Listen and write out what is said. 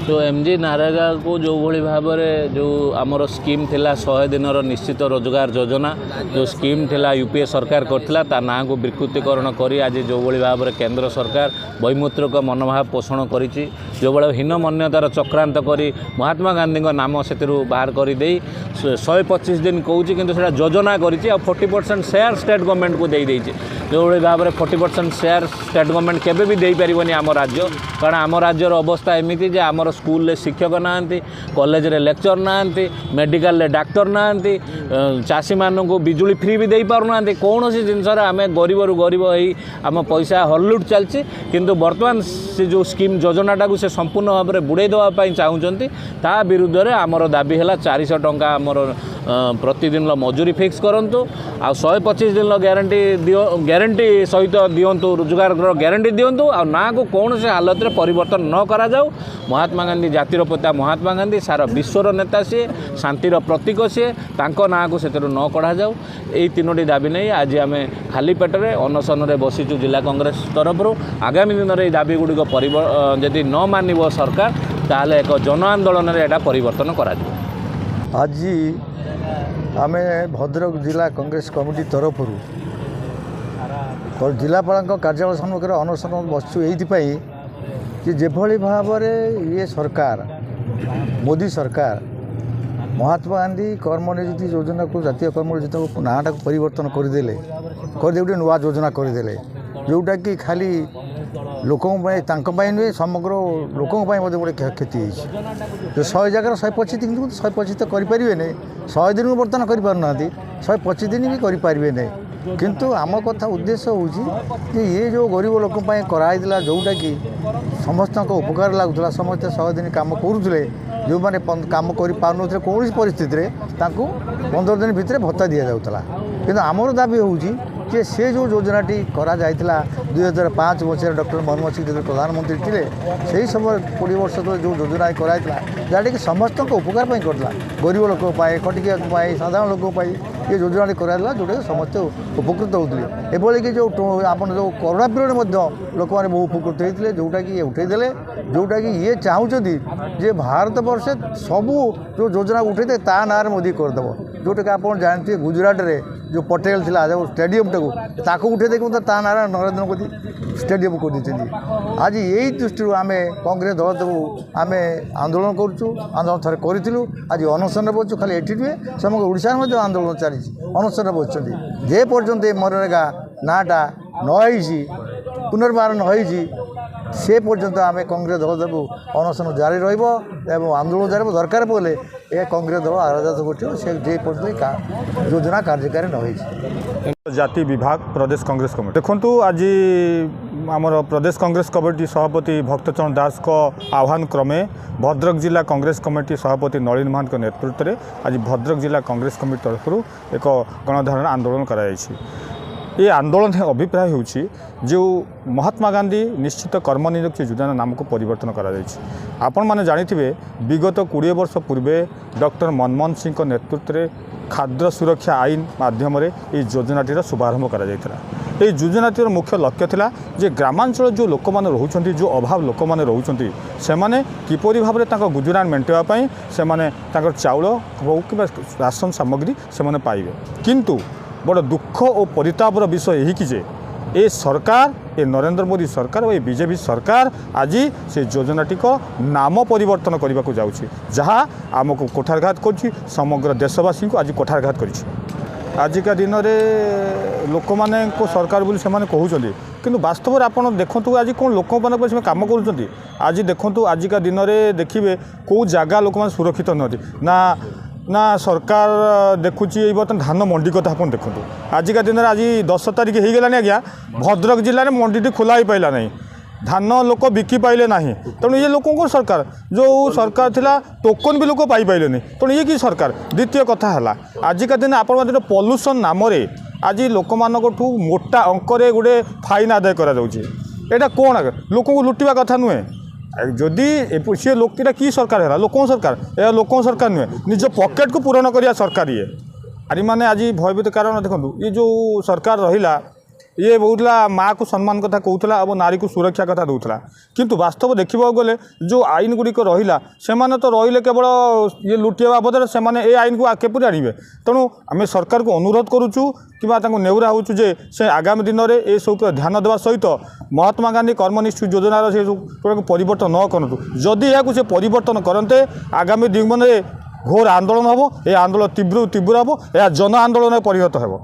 जो एमजी नारेगा को जो भली भाव में जो आमर स्कीम थिला 100 दिन निश्चित रोजगार योजना जो स्कीम थिला यूपीए सरकार करथिला ता ना को विकृतीकरण करी आज जो भली भाव में केंद्र सरकार वैमूत्रक मनोभाव पोषण करिछि जो बड़ा हीन मान्यतार चक्रांत करी महात्मा गांधी नाम से बाहर कर 125 दिन कहूँ कि योजना कर 40% शेयर स्टेट गवर्नमेंट को दे देछि जो भली भाव में 40% शेयर स्टेट गवर्नमेंट केबे भी दे पारिबनी आम राज्य कारण आम राज्यर अवस्था एमती जे आमर स्कूल शिक्षक ना कॉलेज रे लेक्चर ना मेडिकल रे डाक्तर ना चाषी मानक बिजुली फ्री भी दे पारना कौन सी जिनस आम गरीब रु गरीब आम पैसा हरलुट चलती किंतु वर्तमान से जो स्कीम योजनाटा को से संपूर्ण भाव में बुड़े देवाई चाहते ता विरुद्ध में आमर दाबी है 400 टंका आमर प्रतिदिन मजूरी फिक्स करूँ आ 125 दिन ग्यारंटी सहित दिंतु रोजगार ग्यारंटी दिंतु आ ना को कौन से हालत में परिवर्तन न करा जाऊ महात्मा गांधी जातिर पिता महात्मा गांधी सारा विश्वर नेता सी शांतिर प्रतीक सी तांको ना को से न कढ़ा जाऊ यही 3टी दाबी नहीं आज आम खाली पेटर अनशन में बसीचु जिला कांग्रेस तरफ आगामी दिन में दाबी गुड़िक जदि न मानव सरकार ताहले एक जन आंदोलन में यहाँ परिवर्तन करा आज आम भद्रक जिला कांग्रेस कमिटी तरफ जिलापाल कार्यालय सम्मुखें अनशन बसु ये कि जेभली भाव में ये सरकार मोदी सरकार महात्मा गांधी कर्मनियुक्ति योजना को जातीय कर्मनियुक्ति नाटा को परिवर्तन करदे गोटे नुआ योजना करदे जोटा कि खाली लोकों नुहे समग्र लोकों गोटे क्षति जो 100 जगह 125 दिन 125 तो करें 100 दिन को बर्तमान कर 125 दिन भी करें किंतु आम कथा उद्देश्य हूँ ये जो गरीब लोक कराइला जोटा कि समस्त उपकार लगुला समस्त 100 दिन कम करुले जो मैंने कम कर पारे कौन परिस्थिति 15 दिन भितर भत्ता दि जाऊला कि आमर दाबी हूँ कि से जो योजनाटी करा जाइथिला 2005 मसीह डॉक्टर मनमोहन सिंह जो प्रधानमंत्री थे से समय 20 वर्ष तले जो योजना कराइला जहाँटा कि समस्त उपकार करला गरीब लोक खटिया साधारण लोक ये योजना कराइला जोटा समस्त उपकृत होते एभली कि जो आप जो कोरोना पीरियड लोक मैंने बहु उपकृत होते जोटा कि उठेदेले जोटा कि ये चाहते जे भारत वर्ष सबू जो योजना उठे ता ना मोदी करदेव जोटा कि आप जानते गुजरात रे जो पटेल थिला जो स्टेडियम टाक उठे देखो ता ना नरेंद्र मोदी स्टेडियम कर देते आज यही दृष्टि आम कांग्रेस दल तक आम आंदोलन करूँ आंदोलन थे करूँ आज अनशन बसु खाली एटी नुहे समग्र ओडिशा में आंदोलन चली अनशन बसुँच जे पर्यंत मनरेगा नाटा नई पुनर्बार नई से पर्यंत आम कांग्रेस दल तक अनशन जारी आंदोलन जारी दरकार पड़े ये कांग्रेस दल आराध कर से पर्यटन योजना कार्यकारी न जाति विभाग प्रदेश कांग्रेस कमिटी देखु आज आमर प्रदेश कांग्रेस कमिटी सभापति भक्तचरण दास को आह्वान क्रमे भद्रक जिला कांग्रेस कमिटी सभापति नलिन महांत के नेतृत्व में आज भद्रक जिला कांग्रेस कमिटी तरफ एक गणधारण आंदोलन कराई ये आंदोलन अभिप्राय होउछि जो महात्मा गांधी निश्चित कर्मनियुक्ति योजना नाम को परिवर्तन करा आपण माने जानिथिबे विगत 20 वर्ष पूर्वे डॉक्टर मनमोहन सिंह के नेतृत्व में खाद्य सुरक्षा आईन माध्यम योजनाटीर शुभारंभ करा ये योजनाटीर मुख्य लक्ष्य थिला जे ग्रामांचल जो लोक माने रहउछंती जो अभाव लोक माने रहउछंती से माने किपरि भाव में तांको गुजरान मेंटेवा पई से माने तांकर चाउल हो कि राशन सामग्री से माने पाइबे किंतु बड़ दुख और परितापर विषय यही कि ये सरकार ये नरेंद्र मोदी सरकार और ये बीजेपी सरकार आज से योजनाटी को नाम परिवर्तन करने को जाऊँगी जहाँ आमको कोठारघात कर समग्र देशवासी को आज कोठारघात कर आजिका दिन में लोक मैंने सरकार बोली से कहते कि वास्तव में आप देखु आज कौन लोक मैंने कम कर आज देखु आजिका दिन में देखिए कौ जगह लोक मैंने सुरक्षित नुहति ना सरकार देखुची बर्तमान धान मंडी कथा आप देखो आजिका दिन में आज 10 तारिख हो गलानी आज्ञा भद्रक जिले में मंडी खुला ही पाइला नहीं धान लोक बिकी पाइले ना तेणु ये लोक सरकार जो सरकार थिला टोकन भी लोक पाई पाइले नहीं तेणु ये कि सरकार द्वितीय कथा है आजिका दिन आप पॉल्यूशन नाम आज लोक मान मोटा अंकरे गोटे फाइन आदाय करा यहाँ कौन लोक लुटिया कथा नुहे जदि सी लोकटा कि सरकार है लोक सरकार यह लोक सरकार नुहे निज पॉकेट को पूरण करिया सरकार ये आरी माने आज भयभीत कारण देखो ये जो सरकार रहिला ये बोला माँ को सम्मान कथा कहूला और नारी को सुरक्षा कथा दूसरा किंतु वास्तव देखा गले जो आईन गुड़िक रहा से तो रही केवल ये लुटिया बाबद से आईन को केपरि आणवे तेणु आम सरकार को अनुरोध करुचु कि नेउरा होचु जे से आगामी दिन में ये सब ध्यान देवा सहित महात्मा गांधी कर्मनिष्ठ योजनार से परिवर्तन न करूँ जदि यह से परिवर्तन करते आगामी दिन में घोर आंदोलन हम ये आंदोलन तीव्र तीव्र हम यह जन आंदोलन परिणत हो।